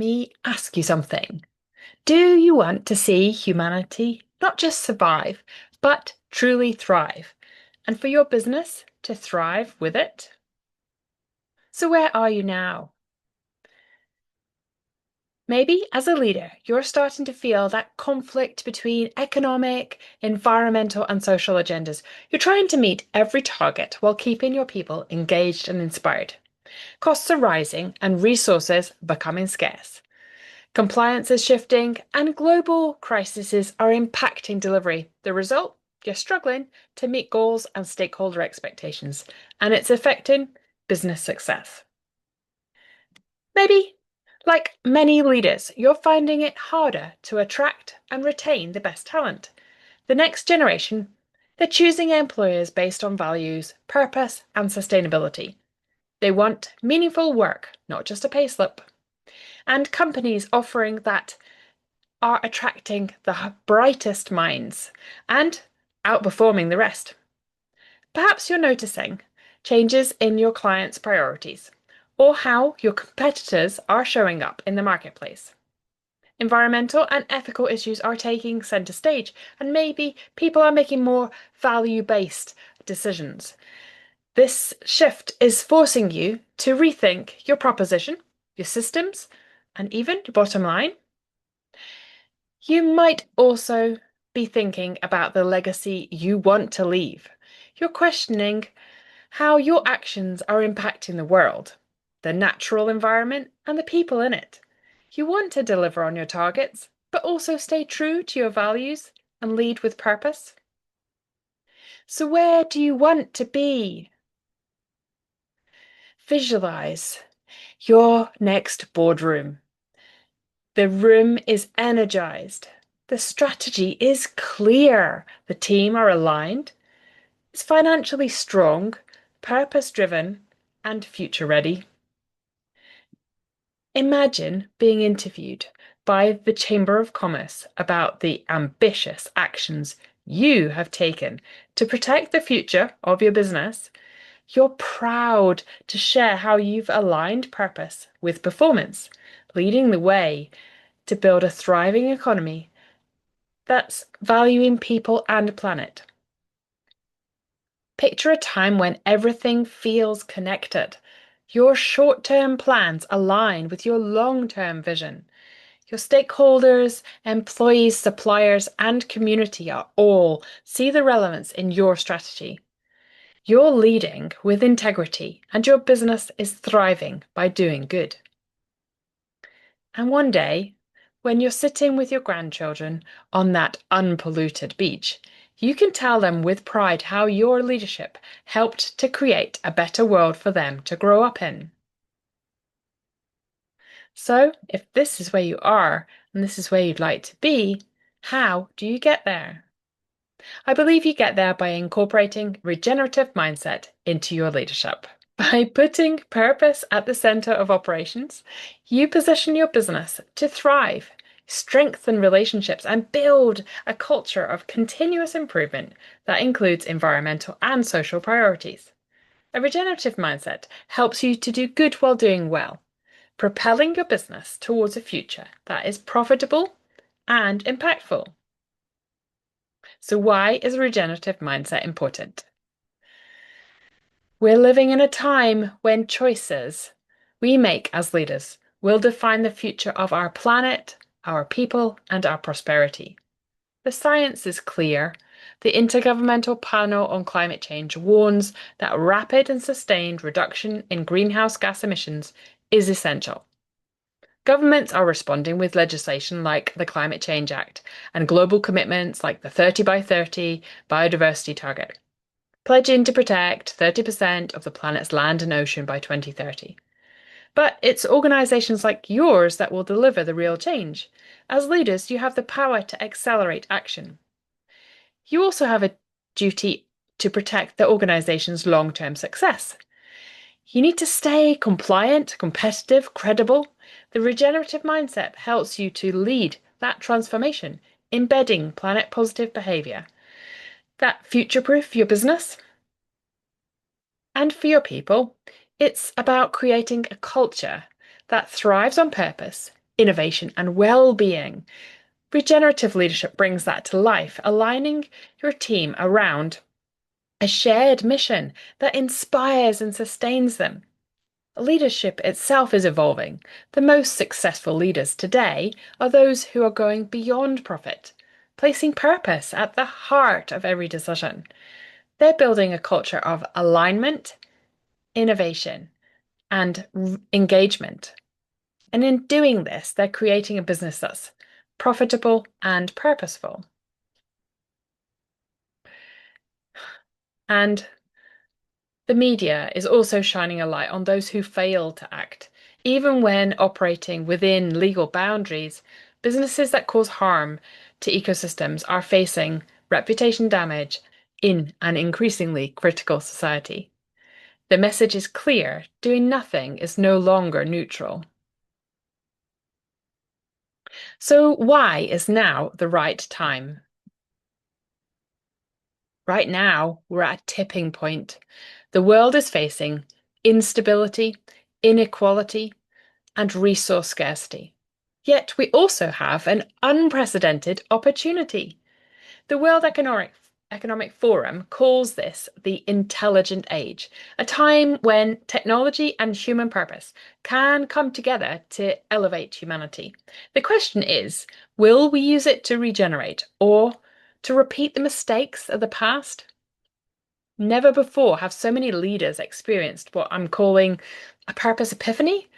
me ask you something. Do you want to see humanity not just survive, but truly thrive? And for your business to thrive with it? So, where are you now? Maybe as a leader, you're starting to feel that conflict between economic, environmental, and social agendas. You're trying to meet every target while keeping your people engaged and inspired. Costs are rising and resources becoming scarce. Compliance is shifting and global crises are impacting delivery. The result? You're struggling to meet goals and stakeholder expectations, and it's affecting business success. Maybe, like many leaders, you're finding it harder to attract and retain the best talent. The next generation, they're choosing employers based on values, purpose, and sustainability. They want meaningful work, not just a payslip. And companies offering that are attracting the brightest minds and outperforming the rest. Perhaps you're noticing changes in your clients' priorities or how your competitors are showing up in the marketplace. Environmental and ethical issues are taking center stage, and maybe people are making more value-based decisions. This shift is forcing you to rethink your proposition, your systems, and even your bottom line. You might also be thinking about the legacy you want to leave. You're questioning how your actions are impacting the world, the natural environment, and the people in it. You want to deliver on your targets, but also stay true to your values and lead with purpose. So, where do you want to be? Visualize your next boardroom. The room is energized. The strategy is clear. The team are aligned. It's financially strong, purpose-driven, and future-ready. Imagine being interviewed by the Chamber of Commerce about the ambitious actions you have taken to protect the future of your business. You're proud to share how you've aligned purpose with performance, leading the way to build a thriving economy that's valuing people and planet. Picture a time when everything feels connected. Your short-term plans align with your long-term vision. Your stakeholders, employees, suppliers, and community are all see the relevance in your strategy. You're leading with integrity, and your business is thriving by doing good. And one day, when you're sitting with your grandchildren on that unpolluted beach, you can tell them with pride how your leadership helped to create a better world for them to grow up in. So, if this is where you are and this is where you'd like to be, how do you get there? I believe you get there by incorporating regenerative mindset into your leadership. By putting purpose at the center of operations, you position your business to thrive, strengthen relationships, and build a culture of continuous improvement that includes environmental and social priorities. A regenerative mindset helps you to do good while doing well, propelling your business towards a future that is profitable and impactful. So, why is a regenerative mindset important? We're living in a time when choices we make as leaders will define the future of our planet, our people, and our prosperity. The science is clear. The Intergovernmental Panel on Climate Change warns that rapid and sustained reduction in greenhouse gas emissions is essential. Governments are responding with legislation like the Climate Change Act and global commitments like the 30 by 30 biodiversity target, pledging to protect 30% of the planet's land and ocean by 2030. But it's organisations like yours that will deliver the real change. As leaders, you have the power to accelerate action. You also have a duty to protect the organisation's long-term success. You need to stay compliant, competitive, credible. The regenerative mindset helps you to lead that transformation, embedding planet-positive behaviour that future-proof your business. And for your people, it's about creating a culture that thrives on purpose, innovation, and well-being. Regenerative leadership brings that to life, aligning your team around a shared mission that inspires and sustains them. Leadership itself is evolving. The most successful leaders today are those who are going beyond profit, placing purpose at the heart of every decision. They're building a culture of alignment, innovation, and engagement. And in doing this, they're creating a business that's profitable and purposeful. And the media is also shining a light on those who fail to act. Even when operating within legal boundaries, businesses that cause harm to ecosystems are facing reputation damage in an increasingly critical society. The message is clear: doing nothing is no longer neutral. So, why is now the right time? Right now, we're at a tipping point. The world is facing instability, inequality, and resource scarcity. Yet we also have an unprecedented opportunity. The World Economic Forum calls this the intelligent age, a time when technology and human purpose can come together to elevate humanity. The question is, will we use it to regenerate or to repeat the mistakes of the past? Never before have so many leaders experienced what I'm calling a purpose epiphany.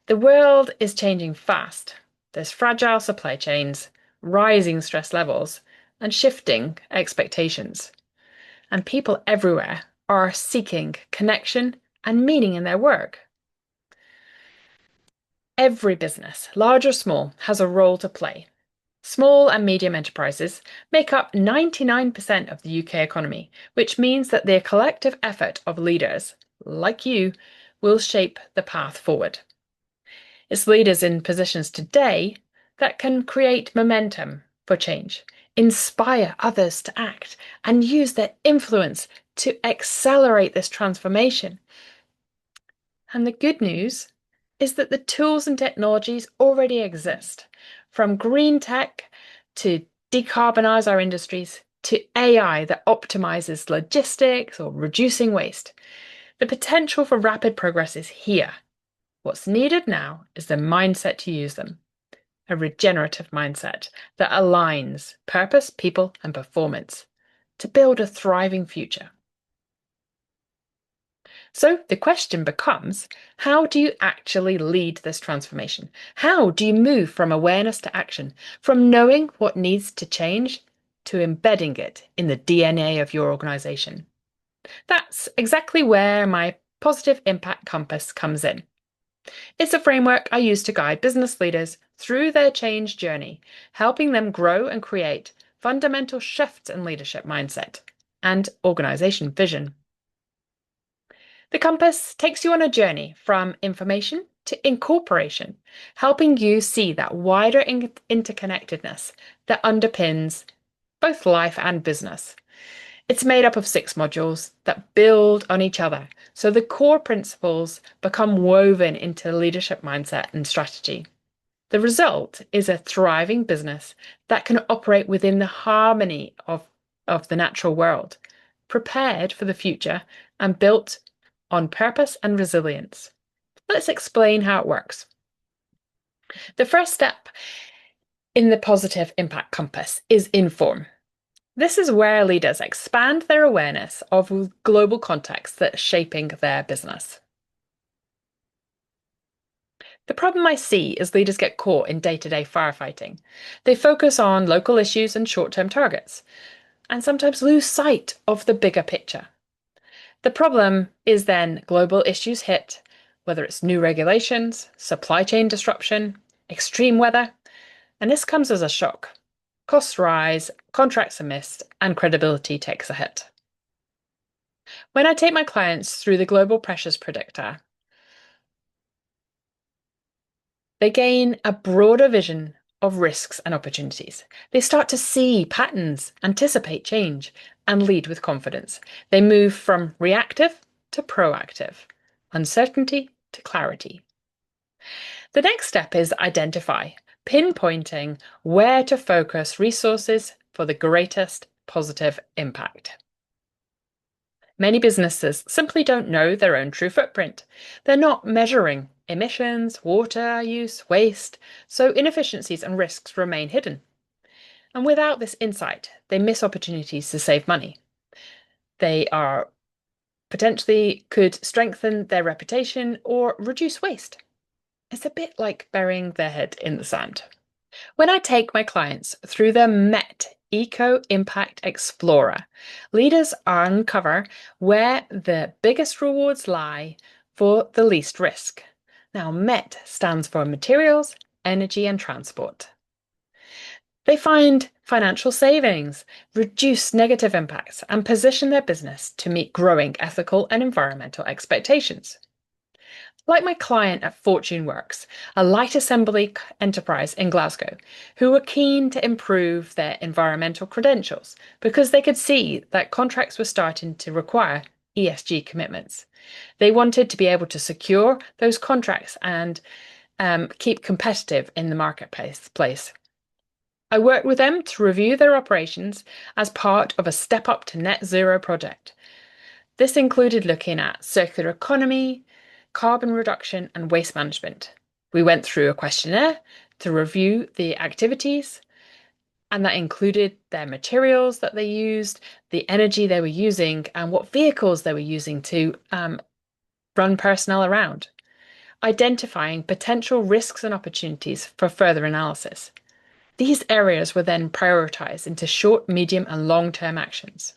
The world is changing fast. There's fragile supply chains, rising stress levels, and shifting expectations. And people everywhere are seeking connection and meaning in their work. Every business, large or small, has a role to play. Small and medium enterprises make up 99% of the UK economy, which means that the collective effort of leaders, like you, will shape the path forward. It's leaders in positions today that can create momentum for change, inspire others to act, and use their influence to accelerate this transformation. And the good news is that the tools and technologies already exist, from green tech to decarbonize our industries to AI that optimizes logistics or reducing waste. The potential for rapid progress is here. What's needed now is the mindset to use them, a regenerative mindset that aligns purpose, people, and performance to build a thriving future. So the question becomes, how do you actually lead this transformation? How do you move from awareness to action, from knowing what needs to change to embedding it in the DNA of your organization? That's exactly where my positive impact compass comes in. It's a framework I use to guide business leaders through their change journey, helping them grow and create fundamental shifts in leadership mindset and organization vision. The compass takes you on a journey from information to incorporation, helping you see that wider interconnectedness that underpins both life and business. It's made up of 6 modules that build on each other, so the core principles become woven into leadership mindset and strategy. The result is a thriving business that can operate within the harmony of the natural world, prepared for the future and built on purpose and resilience. Let's explain how it works. The first step in the positive impact compass is inform. This is where leaders expand their awareness of global contexts that are shaping their business. The problem I see is leaders get caught in day-to-day firefighting. They focus on local issues and short-term targets, and sometimes lose sight of the bigger picture. The problem is then global issues hit, whether it's new regulations, supply chain disruption, extreme weather, and this comes as a shock. Costs rise, contracts are missed, and credibility takes a hit. When I take my clients through the Global Pressures Predictor, they gain a broader vision of risks and opportunities. They start to see patterns, anticipate change, and lead with confidence. They move from reactive to proactive, uncertainty to clarity. The next step is identify, pinpointing where to focus resources for the greatest positive impact. Many businesses simply don't know their own true footprint. They're not measuring emissions, water use, waste, so inefficiencies and risks remain hidden. And without this insight, they miss opportunities to save money. They are potentially could strengthen their reputation or reduce waste. It's a bit like burying their head in the sand. When I take my clients through the MET Eco Impact Explorer, leaders uncover where the biggest rewards lie for the least risk. Now, MET stands for Materials, Energy and Transport. They find financial savings, reduce negative impacts, and position their business to meet growing ethical and environmental expectations. Like my client at Fortune Works, a light assembly enterprise in Glasgow, who were keen to improve their environmental credentials because they could see that contracts were starting to require ESG commitments. They wanted to be able to secure those contracts and keep competitive in the marketplace. I worked with them to review their operations as part of a Step Up to Net Zero project. This included looking at circular economy, carbon reduction, and waste management. We went through a questionnaire to review the activities, and that included their materials that they used, the energy they were using, and what vehicles they were using to run personnel around, identifying potential risks and opportunities for further analysis. These areas were then prioritized into short, medium, and long-term actions.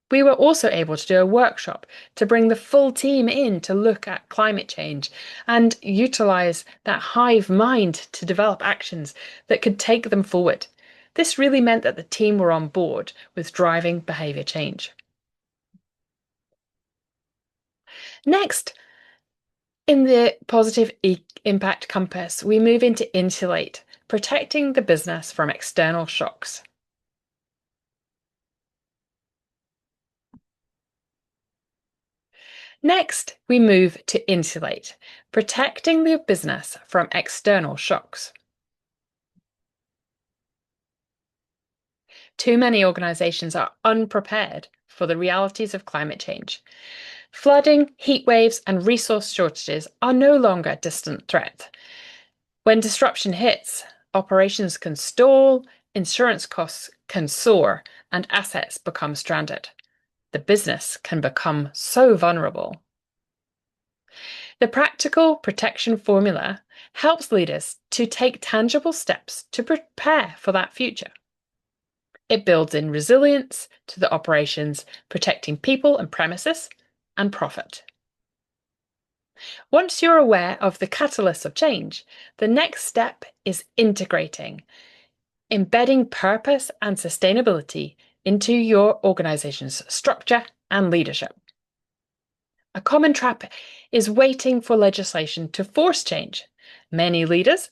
We were also able to do a workshop to bring the full team in to look at climate change and utilize that hive mind to develop actions that could take them forward. This really meant that the team were on board with driving behavior change. Next, in the positive impact compass, we move into insulate, protecting the business from external shocks. Next, we move to insulate, protecting the business from external shocks. Too many organisations are unprepared for the realities of climate change. Flooding, heat waves, and resource shortages are no longer a distant threat. When disruption hits, operations can stall, insurance costs can soar, and assets become stranded. The business can become so vulnerable. The practical protection formula helps leaders to take tangible steps to prepare for that future. It builds in resilience to the operations, protecting people and premises and profit. Once you're aware of the catalysts of change, the next step is integrating, embedding purpose and sustainability into your organization's structure and leadership. A common trap is waiting for legislation to force change. Many leaders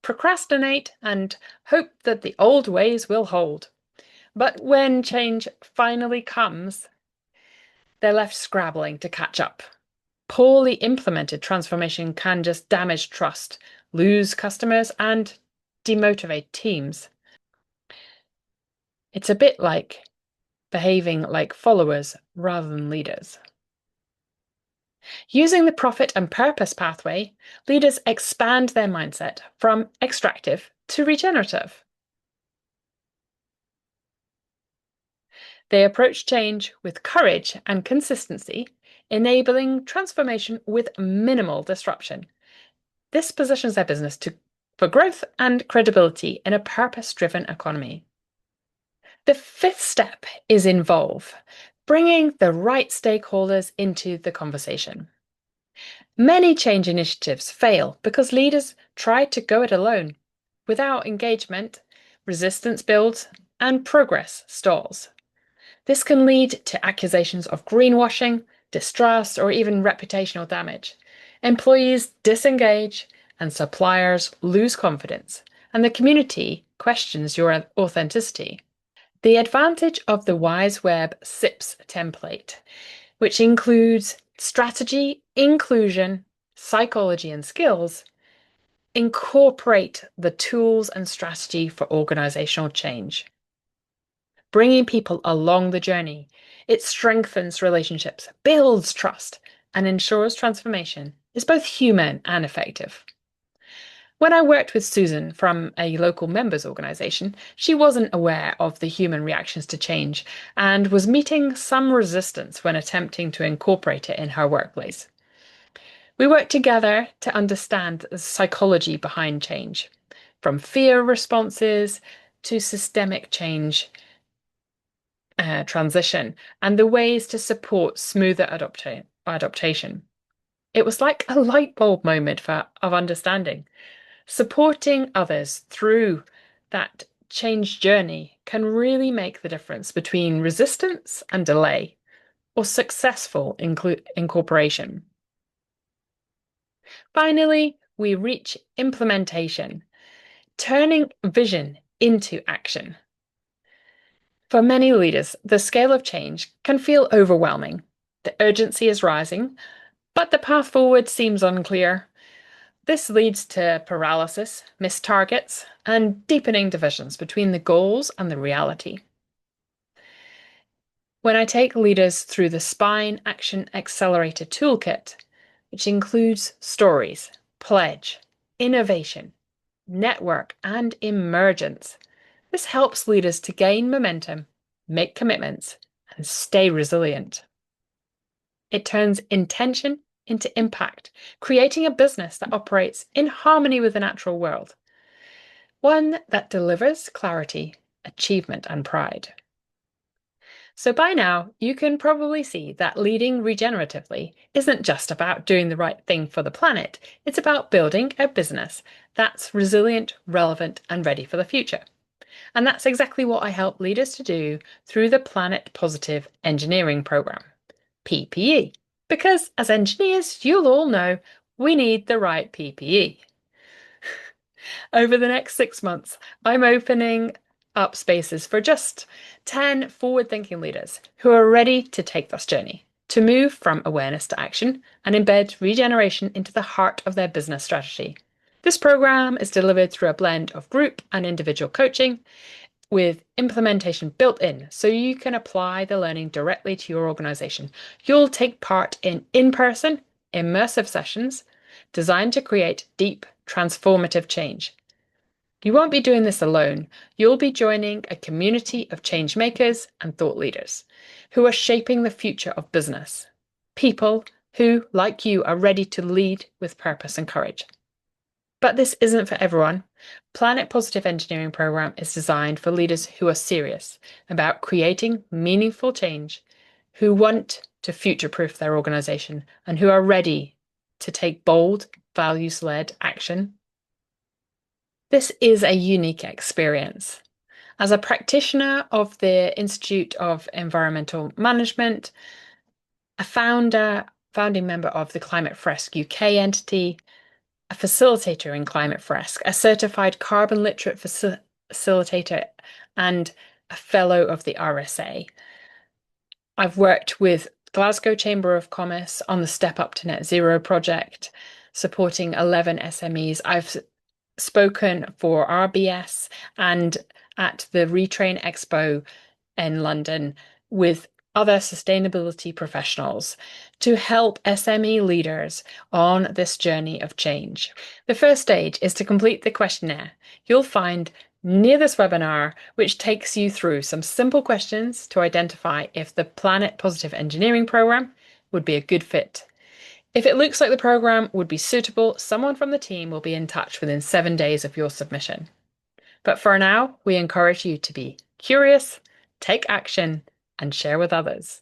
procrastinate and hope that the old ways will hold. But when change finally comes, they're left scrabbling to catch up. Poorly implemented transformation can just damage trust, lose customers, and demotivate teams. It's a bit like behaving like followers rather than leaders. Using the profit and purpose pathway, leaders expand their mindset from extractive to regenerative. They approach change with courage and consistency, enabling transformation with minimal disruption. This positions their business for growth and credibility in a purpose-driven economy. The fifth step is involve, bringing the right stakeholders into the conversation. Many change initiatives fail because leaders try to go it alone. Without engagement, resistance builds and progress stalls. This can lead to accusations of greenwashing, distrust, or even reputational damage. Employees disengage and suppliers lose confidence, and the community questions your authenticity. The advantage of the WiseWeb SIPS template, which includes strategy, inclusion, psychology, and skills, Incorporate the tools and strategy for organizational change. Bringing people along the journey. It strengthens relationships, builds trust, and ensures transformation is both human and effective. When I worked with Susan from a local members organisation, she wasn't aware of the human reactions to change and was meeting some resistance when attempting to incorporate it in her workplace. We worked together to understand the psychology behind change, from fear responses to systemic change transition, and the ways to support smoother adaptation. It was like a light bulb moment of understanding. Supporting others through that change journey can really make the difference between resistance and delay or successful incorporation. Finally, we reach implementation, turning vision into action. For many leaders, the scale of change can feel overwhelming. The urgency is rising, but the path forward seems unclear. This leads to paralysis, missed targets, and deepening divisions between the goals and the reality. When I take leaders through the Spine Action Accelerator Toolkit, which includes stories, pledge, innovation, network, and emergence, this helps leaders to gain momentum, make commitments, and stay resilient. It turns intention into impact, creating a business that operates in harmony with the natural world, one that delivers clarity, achievement, and pride. So by now, you can probably see that leading regeneratively isn't just about doing the right thing for the planet, it's about building a business that's resilient, relevant, and ready for the future. And that's exactly what I help leaders to do through the Planet Positive Engineering Program, PPE. Because as engineers, you'll all know we need the right PPE. Over the next 6 months, I'm opening up spaces for just 10 forward-thinking leaders who are ready to take this journey, to move from awareness to action and embed regeneration into the heart of their business strategy. This program is delivered through a blend of group and individual coaching, with implementation built in so you can apply the learning directly to your organization. You'll take part in in-person, immersive sessions designed to create deep, transformative change. You won't be doing this alone. You'll be joining a community of change makers and thought leaders who are shaping the future of business. People who, like you, are ready to lead with purpose and courage. But this isn't for everyone. Planet Positive Engineering Program is designed for leaders who are serious about creating meaningful change, who want to future-proof their organization, and who are ready to take bold, values-led action. This is a unique experience. As a practitioner of the Institute of Environmental Management, a founding member of the Climate Fresk UK entity, a facilitator in Climate Fresk, a certified carbon literate facilitator, and a fellow of the RSA. I've worked with Glasgow Chamber of Commerce on the Step Up to Net Zero project, supporting 11 SMEs. I've spoken for RBS and at the Retrain Expo in London with other sustainability professionals to help SME leaders on this journey of change. The first stage is to complete the questionnaire. You'll find near this webinar, which takes you through some simple questions to identify if the Planet Positive Engineering Program would be a good fit. If it looks like the program would be suitable, someone from the team will be in touch within 7 days of your submission. But for now, we encourage you to be curious, take action, and share with others.